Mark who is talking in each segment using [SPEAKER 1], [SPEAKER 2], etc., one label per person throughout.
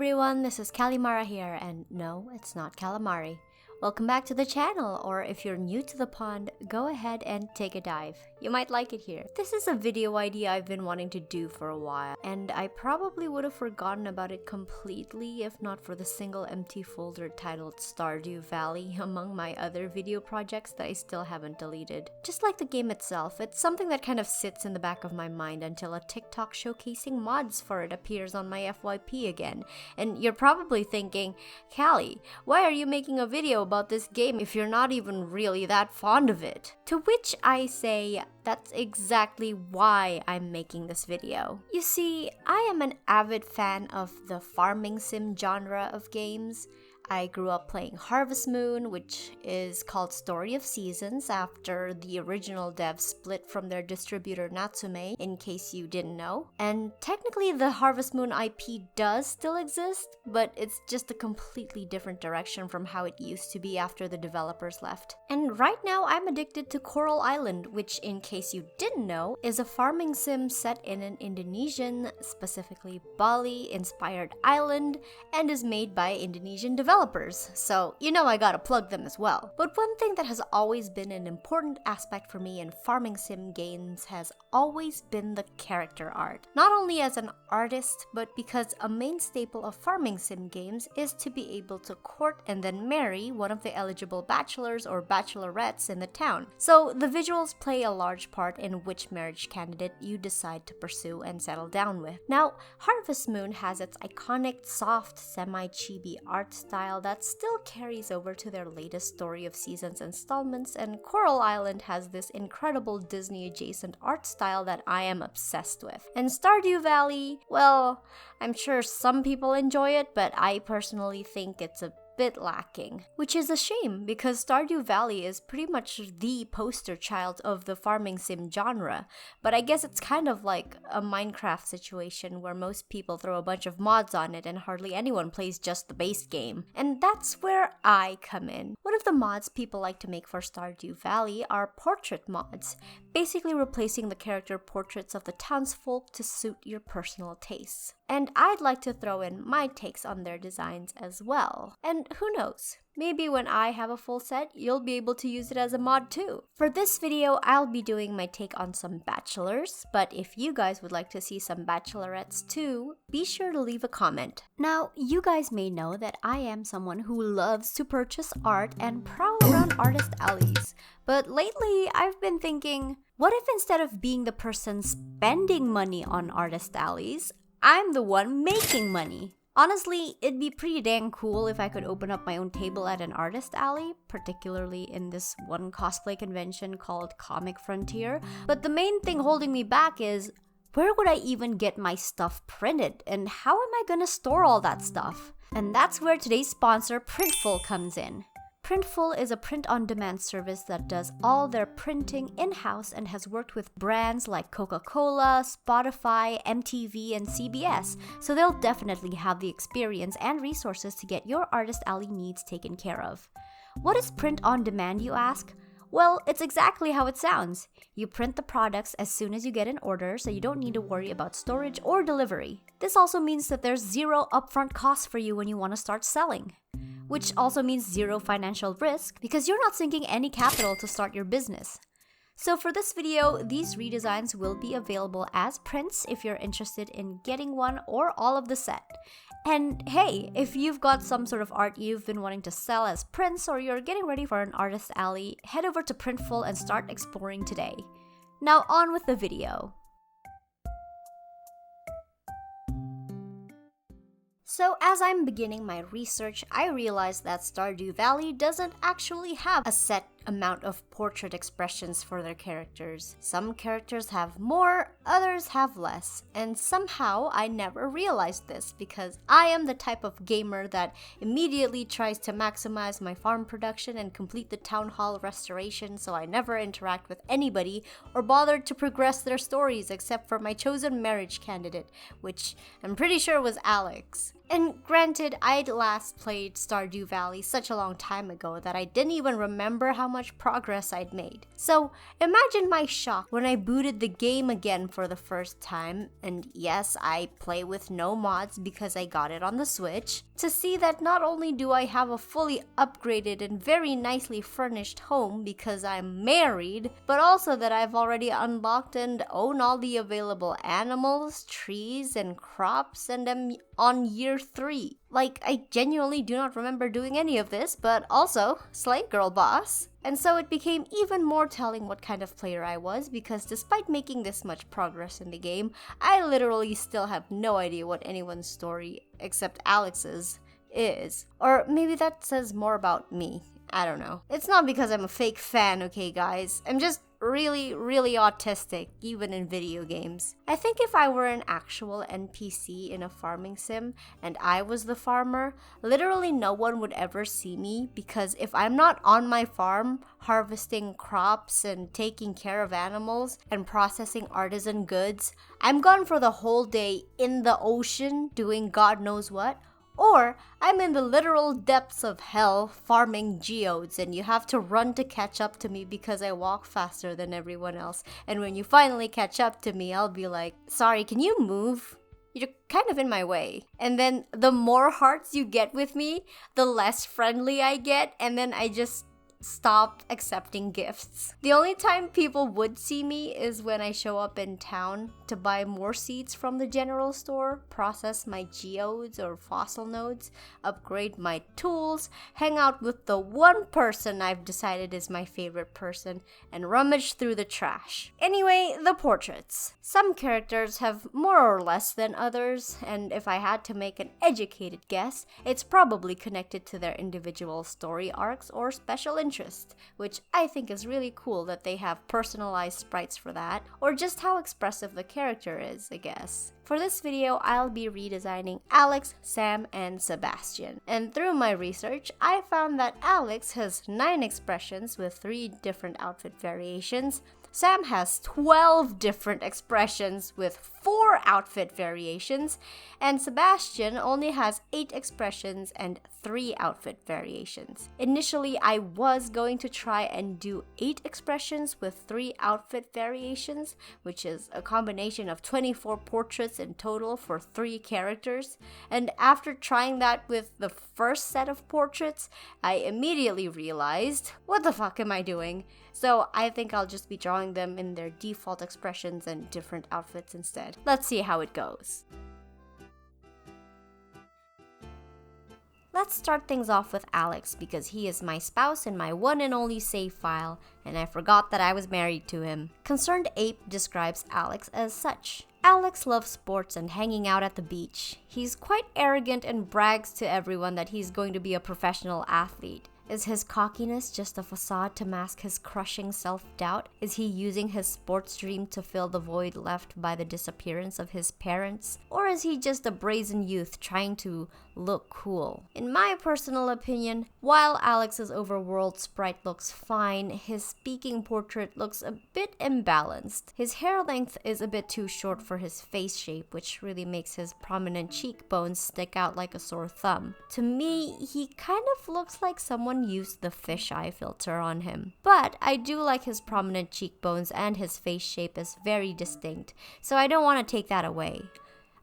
[SPEAKER 1] everyone, this is Callimara here, and no, it's not calamari. Welcome back to the channel, or if you're new to the pond, go ahead and take a dive. You might like it here. This is a video idea I've been wanting to do for a while, and I probably would have forgotten about it completely if not for the single empty folder titled Stardew Valley among my other video projects that I still haven't deleted. Just like the game itself, it's something that kind of sits in the back of my mind until a TikTok showcasing mods for it appears on my FYP again. And you're probably thinking, Callie, why are you making a video about this game if you're not even really that fond of it? To which I say, that's exactly why I'm making this video. You see, I am an avid fan of the farming sim genre of games. I grew up playing Harvest Moon, which is called Story of Seasons after the original devs split from their distributor Natsume, in case you didn't know. And technically the Harvest Moon IP does still exist, but it's just a completely different direction from how it used to be after the developers left. And right now I'm addicted to Coral Island, which, in case you didn't know, is a farming sim set in an Indonesian, specifically Bali-inspired island, and is made by Indonesian developers. So, you know I gotta plug them as well. But one thing that has always been an important aspect for me in farming sim games has always been the character art. Not only as an artist, but because a main staple of farming sim games is to be able to court and then marry one of the eligible bachelors or bachelorettes in the town. So the visuals play a large part in which marriage candidate you decide to pursue and settle down with. Now, Harvest Moon has its iconic, soft, semi-chibi art style that still carries over to their latest Story of Seasons installments, and Coral Island has this incredible Disney-adjacent art style that I am obsessed with. And Stardew Valley, well, I'm sure some people enjoy it, but I personally think it's a bit lacking. Which is a shame, because Stardew Valley is pretty much the poster child of the farming sim genre, but I guess it's kind of like a Minecraft situation where most people throw a bunch of mods on it and hardly anyone plays just the base game. And that's where I come in. One of the mods people like to make for Stardew Valley are portrait mods, basically replacing the character portraits of the townsfolk to suit your personal tastes. And I'd like to throw in my takes on their designs as well. And who knows, maybe when I have a full set, you'll be able to use it as a mod too. For this video, I'll be doing my take on some bachelors, but if you guys would like to see some bachelorettes too, be sure to leave a comment. Now, you guys may know that I am someone who loves to purchase art and prowl around artist alleys. But lately, I've been thinking, what if instead of being the person spending money on artist alleys, I'm the one making money? Honestly, it'd be pretty dang cool if I could open up my own table at an artist alley, particularly in this one cosplay convention called Comic Frontier. But the main thing holding me back is, where would I even get my stuff printed? And how am I gonna store all that stuff? And that's where today's sponsor, Printful, comes in. Printful is a print-on-demand service that does all their printing in-house and has worked with brands like Coca-Cola, Spotify, MTV, and CBS, so they'll definitely have the experience and resources to get your artist alley needs taken care of. What is print-on-demand, you ask? Well, it's exactly how it sounds. You print the products as soon as you get an order, so you don't need to worry about storage or delivery. This also means that there's zero upfront costs for you when you want to start selling. Which also means zero financial risk because you're not sinking any capital to start your business. So for this video, these redesigns will be available as prints if you're interested in getting one or all of the set. And hey, if you've got some sort of art you've been wanting to sell as prints or you're getting ready for an artist alley, head over to Printful and start exploring today. Now on with the video. So as I'm beginning my research, I realized that Stardew Valley doesn't actually have a set amount of portrait expressions for their characters. Some characters have more, others have less, and somehow I never realized this because I am the type of gamer that immediately tries to maximize my farm production and complete the town hall restoration, so I never interact with anybody or bother to progress their stories except for my chosen marriage candidate, which I'm pretty sure was Alex. And granted, I'd last played Stardew Valley such a long time ago that I didn't even remember how much progress I'd made. So imagine my shock when I booted the game again for the first time, and yes, I play with no mods because I got it on the Switch, to see that not only do I have a fully upgraded and very nicely furnished home because I'm married, but also that I've already unlocked and own all the available animals, trees, and crops, and am on year 3. Like, I genuinely do not remember doing any of this, but also, slay girl boss. And so it became even more telling what kind of player I was, because despite making this much progress in the game, I literally still have no idea what anyone's story, except Alex's, is. Or maybe that says more about me. I don't know. It's not because I'm a fake fan, okay guys? I'm just really autistic, even in video games. I think if I were an actual NPC in a farming sim and I was the farmer, literally no one would ever see me, because if I'm not on my farm harvesting crops and taking care of animals and processing artisan goods, I'm gone for the whole day in the ocean doing God knows what. Or I'm in the literal depths of hell farming geodes, and you have to run to catch up to me because I walk faster than everyone else. And when you finally catch up to me, I'll be like, sorry, can you move? You're kind of in my way. And then the more hearts you get with me, the less friendly I get, and then I just stopped accepting gifts. The only time people would see me is when I show up in town to buy more seeds from the general store, process my geodes or fossil nodes, upgrade my tools, hang out with the one person I've decided is my favorite person, and rummage through the trash. Anyway, the portraits. Some characters have more or less than others, and if I had to make an educated guess, it's probably connected to their individual story arcs or special interests, which I think is really cool that they have personalized sprites for that, or just how expressive the character is, I guess. For this video, I'll be redesigning Alex, Sam, and Sebastian. And through my research, I found that Alex has 9 expressions with 3 different outfit variations. Sam has 12 different expressions with 4 outfit variations, and Sebastian only has 8 expressions and 3 outfit variations. Initially, I was going to try and do 8 expressions with 3 outfit variations, which is a combination of 24 portraits in total for 3 characters, and after trying that with the first set of portraits, I immediately realized, what the fuck am I doing? So I think I'll just be drawing them in their default expressions and different outfits instead. Let's see how it goes. Let's start things off with Alex, because he is my spouse in my one and only save file, and I forgot that I was married to him. Concerned Ape describes Alex as such. Alex loves sports and hanging out at the beach. He's quite arrogant and brags to everyone that he's going to be a professional athlete. Is his cockiness just a facade to mask his crushing self-doubt? Is he using his sports dream to fill the void left by the disappearance of his parents? Or is he just a brazen youth trying to look cool? In my personal opinion, while Alex's overworld sprite looks fine, his speaking portrait looks a bit imbalanced. His hair length is a bit too short for his face shape, which really makes his prominent cheekbones stick out like a sore thumb. To me, he kind of looks like someone used the fisheye filter on him. But I do like his prominent cheekbones, and his face shape is very distinct, so I don't want to take that away.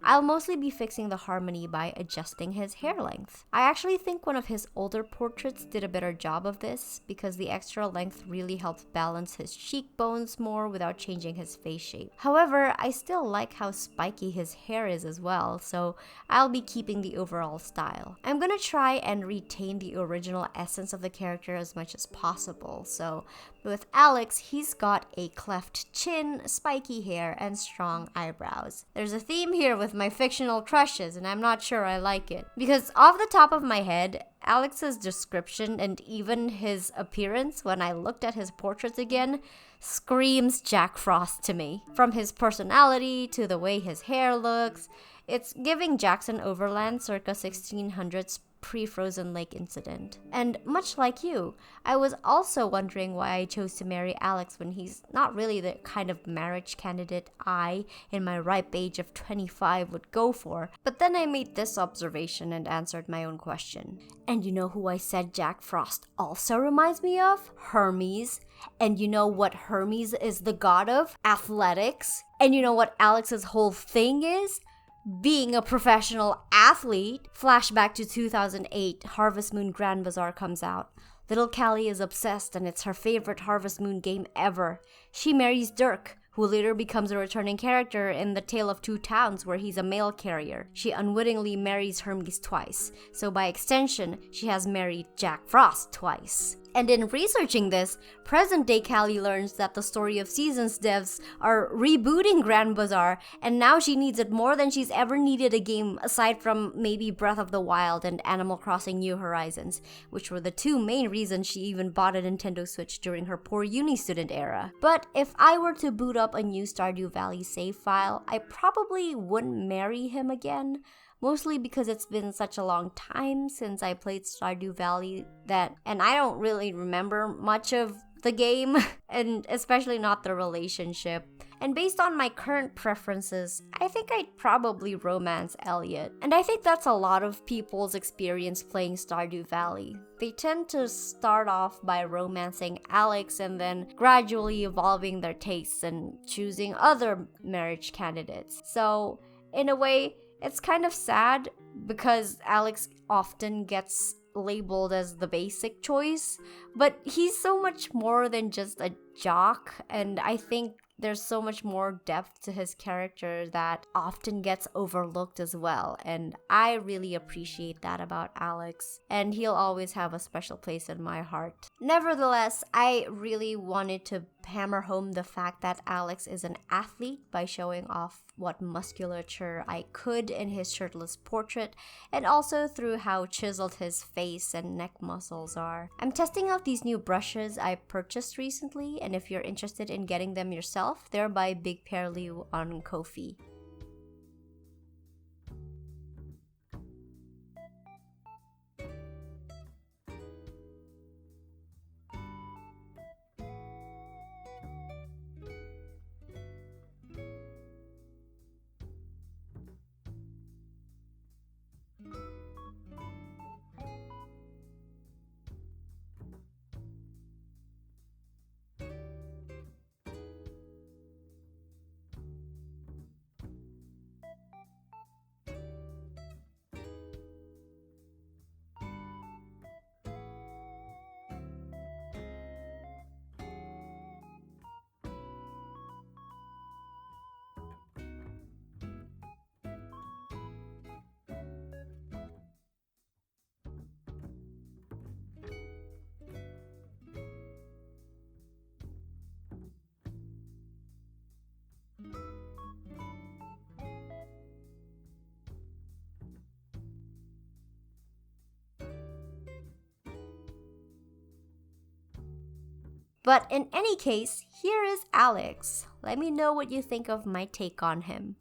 [SPEAKER 1] I'll mostly be fixing the harmony by adjusting his hair length. I actually think one of his older portraits did a better job of this, because the extra length really helps balance his cheekbones more without changing his face shape. However, I still like how spiky his hair is as well, so I'll be keeping the overall style. I'm gonna try and retain the original essence of the character as much as possible, so with Alex, he's got a cleft chin, spiky hair, and strong eyebrows. There's a theme here with my fictional crushes, and I'm not sure I like it. Because off the top of my head, Alex's description and even his appearance when I looked at his portraits again screams Jack Frost to me. From his personality to the way his hair looks, it's giving Jackson Overland circa 1600s pre-frozen lake incident. And much like you, I was also wondering why I chose to marry Alex when he's not really the kind of marriage candidate I, in my ripe age of 25, would go for. But then I made this observation and answered my own question. And you know who I said Jack Frost also reminds me of? Hermes. And you know what Hermes is the god of? Athletics. And you know what Alex's whole thing is? Being a professional athlete. Flashback to 2008, Harvest Moon Grand Bazaar comes out. Little Callie is obsessed and it's her favorite Harvest Moon game ever. She marries Dirk, who later becomes a returning character in The Tale of Two Towns where he's a mail carrier. She unwittingly marries Hermes twice, so by extension, she has married Jack Frost twice. And in researching this, present-day Callie learns that the Story of Seasons devs are rebooting Grand Bazaar, and now she needs it more than she's ever needed a game aside from maybe Breath of the Wild and Animal Crossing New Horizons, which were the two main reasons she even bought a Nintendo Switch during her poor uni student era. But if I were to boot up a new Stardew Valley save file, I probably wouldn't marry him again. Mostly because it's been such a long time since I played Stardew Valley and I don't really remember much of the game, and especially not the relationship. And based on my current preferences, I think I'd probably romance Elliot. And I think that's a lot of people's experience playing Stardew Valley. They tend to start off by romancing Alex and then gradually evolving their tastes and choosing other marriage candidates. So, in a way, it's kind of sad because Alex often gets labeled as the basic choice, but he's so much more than just a jock, and I think there's so much more depth to his character that often gets overlooked as well, and I really appreciate that about Alex, and he'll always have a special place in my heart. Nevertheless, I really wanted to hammer home the fact that Alex is an athlete by showing off what musculature I could in his shirtless portrait, and also through how chiseled his face and neck muscles are. I'm testing out these new brushes I purchased recently, and if you're interested in getting them yourself, they're by Big Pear Liu on Ko-fi. But in any case, here is Alex. Let me know what you think of my take on him.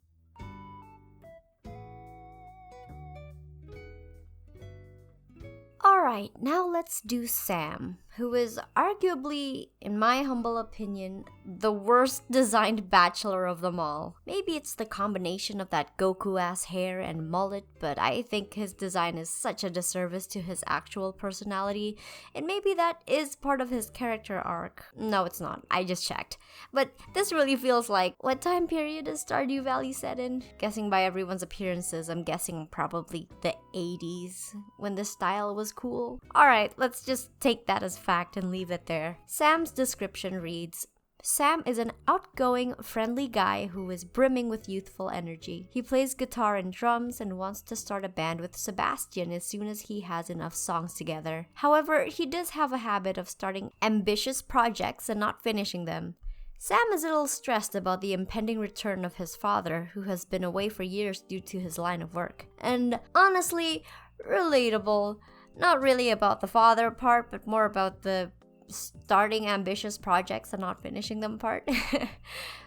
[SPEAKER 1] Alright, now let's do Sam, who is arguably, in my humble opinion, the worst designed bachelor of them all. Maybe it's the combination of that Goku-ass hair and mullet, but I think his design is such a disservice to his actual personality, and maybe that is part of his character arc. No, it's not. I just checked. But this really feels like, what time period is Stardew Valley set in? Guessing by everyone's appearances, I'm guessing probably the 80s, when this style was cool. Alright, let's just take that as fact and leave it there. Sam's description reads, Sam is an outgoing, friendly guy who is brimming with youthful energy. He plays guitar and drums and wants to start a band with Sebastian as soon as he has enough songs together. However, he does have a habit of starting ambitious projects and not finishing them. Sam is a little stressed about the impending return of his father, who has been away for years due to his line of work. And honestly, relatable. Not really about the father part, but more about the starting ambitious projects and not finishing them part.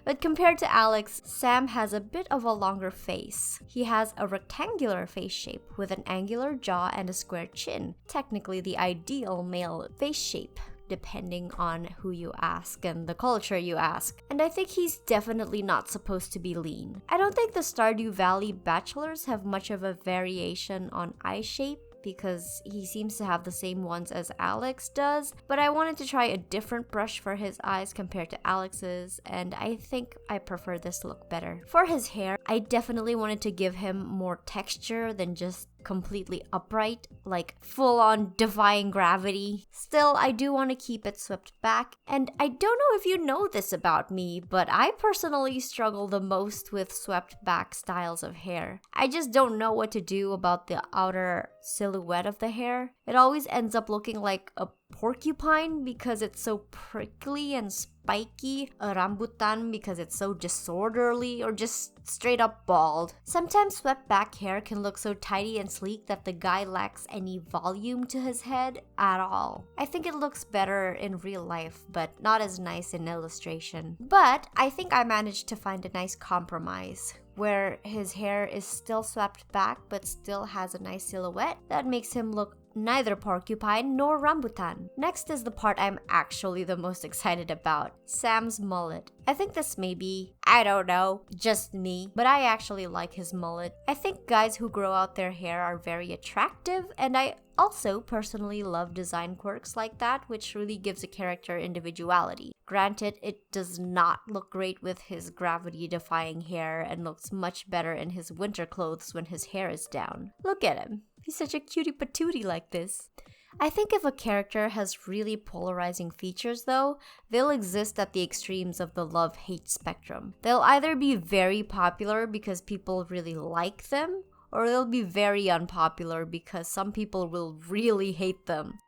[SPEAKER 1] But compared to Alex, Sam has a bit of a longer face. He has a rectangular face shape with an angular jaw and a square chin, technically the ideal male face shape, depending on who you ask and the culture you ask. And I think he's definitely not supposed to be lean. I don't think the Stardew Valley bachelors have much of a variation on eye shape, because he seems to have the same ones as Alex does, but I wanted to try a different brush for his eyes compared to Alex's, and I think I prefer this look better. For his hair, I definitely wanted to give him more texture than just completely upright, like full-on defying gravity. Still, I do want to keep it swept back, and I don't know if you know this about me, but I personally struggle the most with swept back styles of hair. I just don't know what to do about the outer silhouette of the hair. It always ends up looking like a porcupine because it's so prickly and spiky, a rambutan because it's so disorderly, or just straight up bald. Sometimes swept back hair can look so tidy and sleek that the guy lacks any volume to his head at all. I think it looks better in real life, but not as nice in illustration. But I think I managed to find a nice compromise, where his hair is still swept back but still has a nice silhouette that makes him look neither porcupine nor rambutan. Next is the part I'm actually the most excited about, Sam's mullet. I think this may be, I don't know, just me, but I actually like his mullet. I think guys who grow out their hair are very attractive, and I also personally love design quirks like that, which really gives a character individuality. Granted, it does not look great with his gravity-defying hair and looks much better in his winter clothes when his hair is down. Look at him. He's such a cutie patootie like this. I think if a character has really polarizing features though, they'll exist at the extremes of the love-hate spectrum. They'll either be very popular because people really like them, or they'll be very unpopular because some people will really hate them.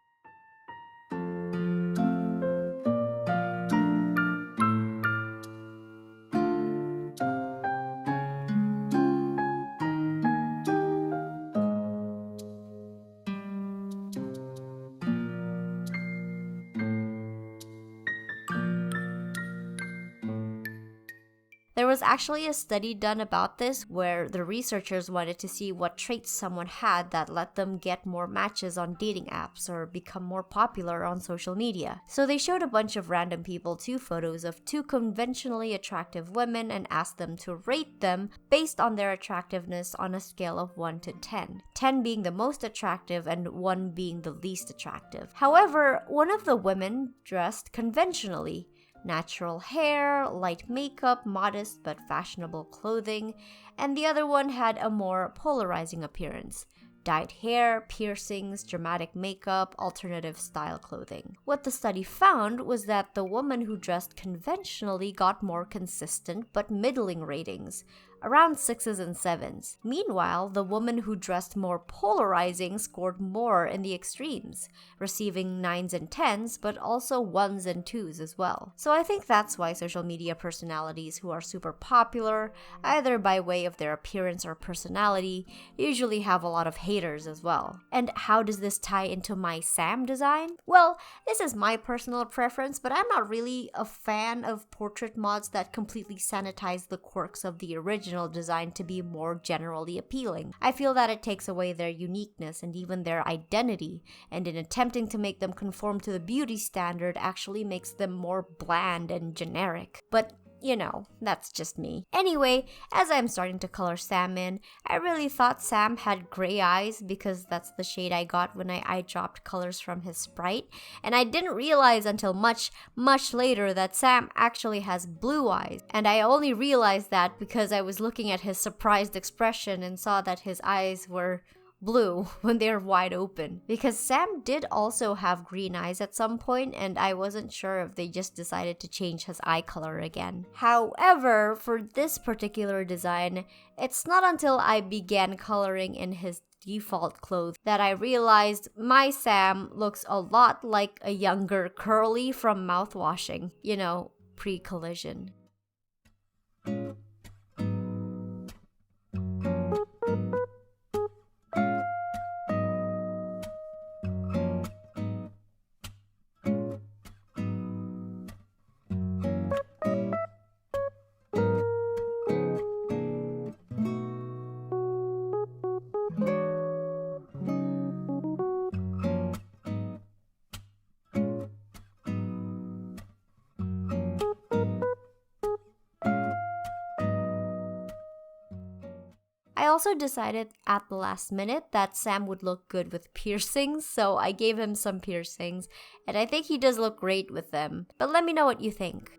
[SPEAKER 1] There was actually a study done about this where the researchers wanted to see what traits someone had that let them get more matches on dating apps or become more popular on social media. So they showed a bunch of random people 2 photos of 2 conventionally attractive women and asked them to rate them based on their attractiveness on a scale of 1 to 10. 10 being the most attractive and 1 being the least attractive. However, one of the women dressed conventionally. Natural hair, light makeup, modest but fashionable clothing, and the other one had a more polarizing appearance. Dyed hair, piercings, dramatic makeup, alternative style clothing. What the study found was that the woman who dressed conventionally got more consistent but middling ratings, around 6s and 7s. Meanwhile, the woman who dressed more polarizing scored more in the extremes, receiving 9s and 10s, but also 1s and 2s as well. So I think that's why social media personalities who are super popular, either by way of their appearance or personality, usually have a lot of haters as well. And how does this tie into my Sam design? Well, this is my personal preference, but I'm not really a fan of portrait mods that completely sanitize the quirks of the original design to be more generally appealing. I feel that it takes away their uniqueness and even their identity, and in attempting to make them conform to the beauty standard actually makes them more bland and generic. But you know, that's just me. Anyway, as I'm starting to color Sam in, I really thought Sam had gray eyes because that's the shade I got when I eye dropped colors from his sprite, and I didn't realize until much later that Sam actually has blue eyes, and I only realized that because I was looking at his surprised expression and saw that his eyes were blue when they're wide open, because Sam did also have green eyes at some point, and I wasn't sure if they just decided to change his eye color again. However, for this particular design, it's not until I began coloring in his default clothes that I realized my Sam looks a lot like a younger Curly from mouthwashing, you know, pre-collision. I also decided at the last minute that Sam would look good with piercings, so I gave him some piercings, and I think he does look great with them. But let me know what you think.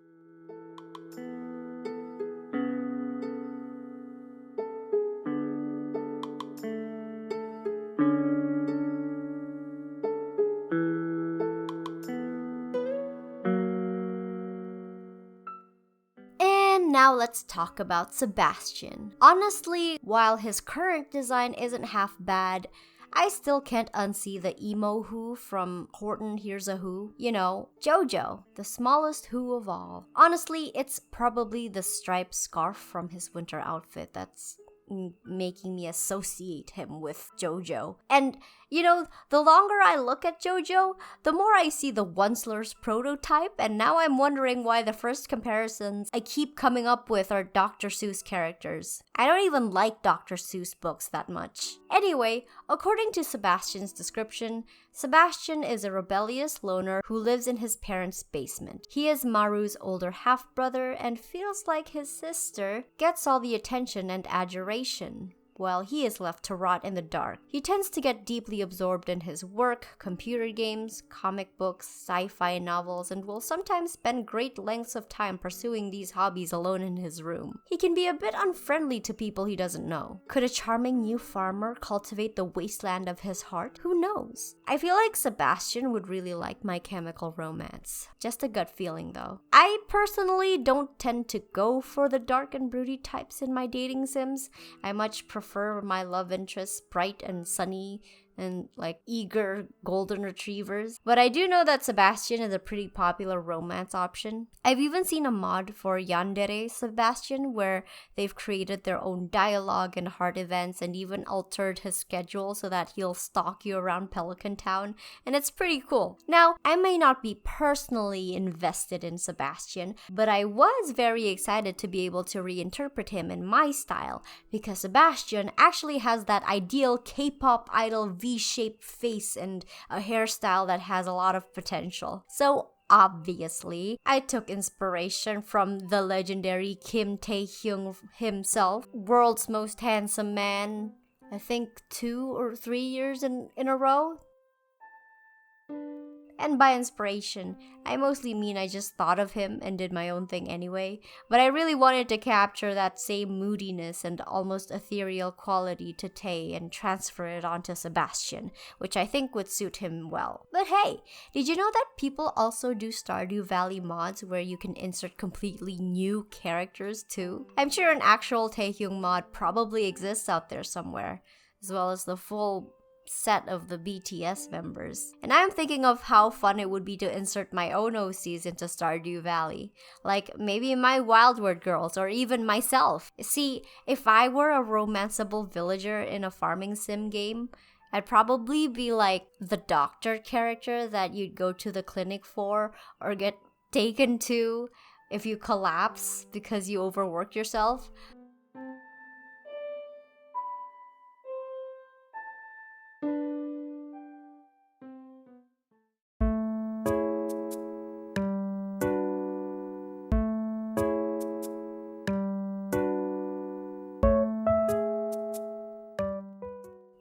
[SPEAKER 1] Now let's talk about Sebastian. Honestly, while his current design isn't half bad, I still can't unsee the emo Who from Horton Hears a Who. You know, Jojo, the smallest Who of all. Honestly, it's probably the striped scarf from his winter outfit that's making me associate him with Jojo. And you know, the longer I look at Jojo, the more I see the Onceler's prototype, and now I'm wondering why the first comparisons I keep coming up with are Dr. Seuss characters. I don't even like Dr. Seuss books that much. Anyway, according to Sebastian's description, Sebastian is a rebellious loner who lives in his parents' basement. He is Maru's older half-brother and feels like his sister gets all the attention and adoration, while he is left to rot in the dark. He tends to get deeply absorbed in his work, computer games, comic books, sci-fi novels, and will sometimes spend great lengths of time pursuing these hobbies alone in his room. He can be a bit unfriendly to people he doesn't know. Could a charming new farmer cultivate the wasteland of his heart? Who knows? I feel like Sebastian would really like My Chemical Romance. Just a gut feeling though. I personally don't tend to go for the dark and broody types in my dating sims. I much prefer my love interests bright and sunny and like eager golden retrievers. But I do know that Sebastian is a pretty popular romance option. I've even seen a mod for Yandere Sebastian where they've created their own dialogue and heart events and even altered his schedule so that he'll stalk you around Pelican Town, and it's pretty cool. Now, I may not be personally invested in Sebastian, but I was very excited to be able to reinterpret him in my style because Sebastian actually has that ideal K-pop idol V-shaped face and a hairstyle that has a lot of potential. So obviously, I took inspiration from the legendary Kim Tae-hyung himself, world's most handsome man, I think 2 or 3 years in a row. And by inspiration, I mostly mean I just thought of him and did my own thing anyway, but I really wanted to capture that same moodiness and almost ethereal quality to Tae and transfer it onto Sebastian, which I think would suit him well. But hey, did you know that people also do Stardew Valley mods where you can insert completely new characters too? I'm sure an actual Taehyung mod probably exists out there somewhere, as well as the full set of the BTS members. And I'm thinking of how fun it would be to insert my own OCs into Stardew Valley. Like maybe my Wildwood girls or even myself. See, if I were a romanceable villager in a farming sim game, I'd probably be like the doctor character that you'd go to the clinic for or get taken to if you collapse because you overworked yourself.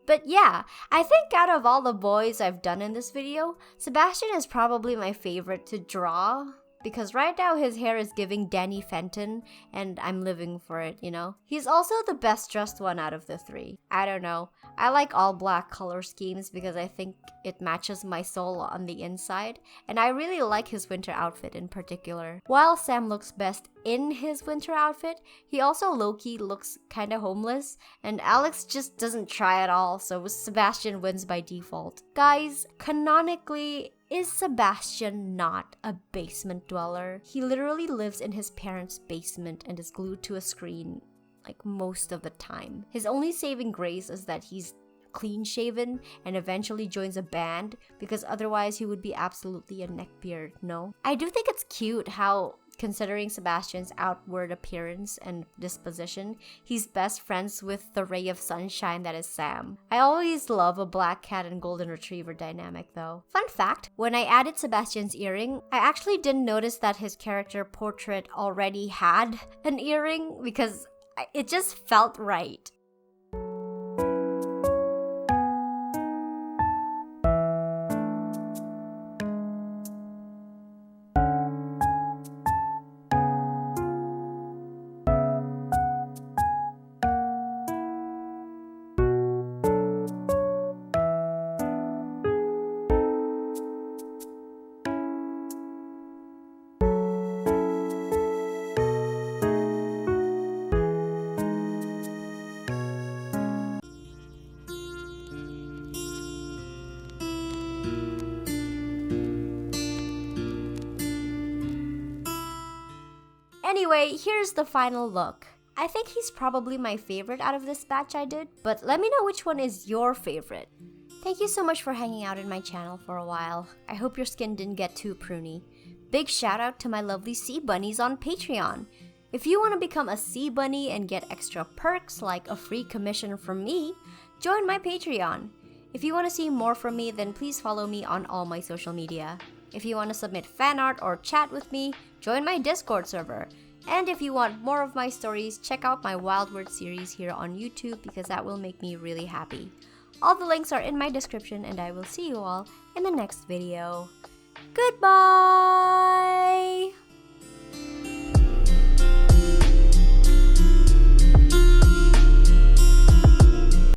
[SPEAKER 1] But yeah, I think out of all the boys I've done in this video, Sebastian is probably my favorite to draw. Because right now his hair is giving Danny Fenton, and I'm living for it, you know? He's also the best dressed one out of the 3. I don't know. I like all black color schemes because I think it matches my soul on the inside, and I really like his winter outfit in particular. While Sam looks best in his winter outfit, he also low-key looks kinda homeless, and Alex just doesn't try at all, so Sebastian wins by default. Guys, canonically, is Sebastian not a basement dweller? He literally lives in his parents' basement and is glued to a screen like most of the time. His only saving grace is that he's clean shaven and eventually joins a band because otherwise he would be absolutely a neckbeard, no? I do think it's cute how, considering Sebastian's outward appearance and disposition, he's best friends with the ray of sunshine that is Sam. I always love a black cat and golden retriever dynamic though. Fun fact, when I added Sebastian's earring, I actually didn't notice that his character portrait already had an earring because it just felt right. Anyway, here's the final look. I think he's probably my favorite out of this batch I did, but let me know which one is your favorite. Thank you so much for hanging out in my channel for a while. I hope your skin didn't get too pruny. Big shout out to my lovely sea bunnies on Patreon. If you want to become a sea bunny and get extra perks like a free commission from me, join my Patreon. If you want to see more from me, then please follow me on all my social media. If you want to submit fan art or chat with me, join my Discord server. And if you want more of my stories, check out my Wild Word series here on YouTube because that will make me really happy. All the links are in my description and I will see you all in the next video. Goodbye!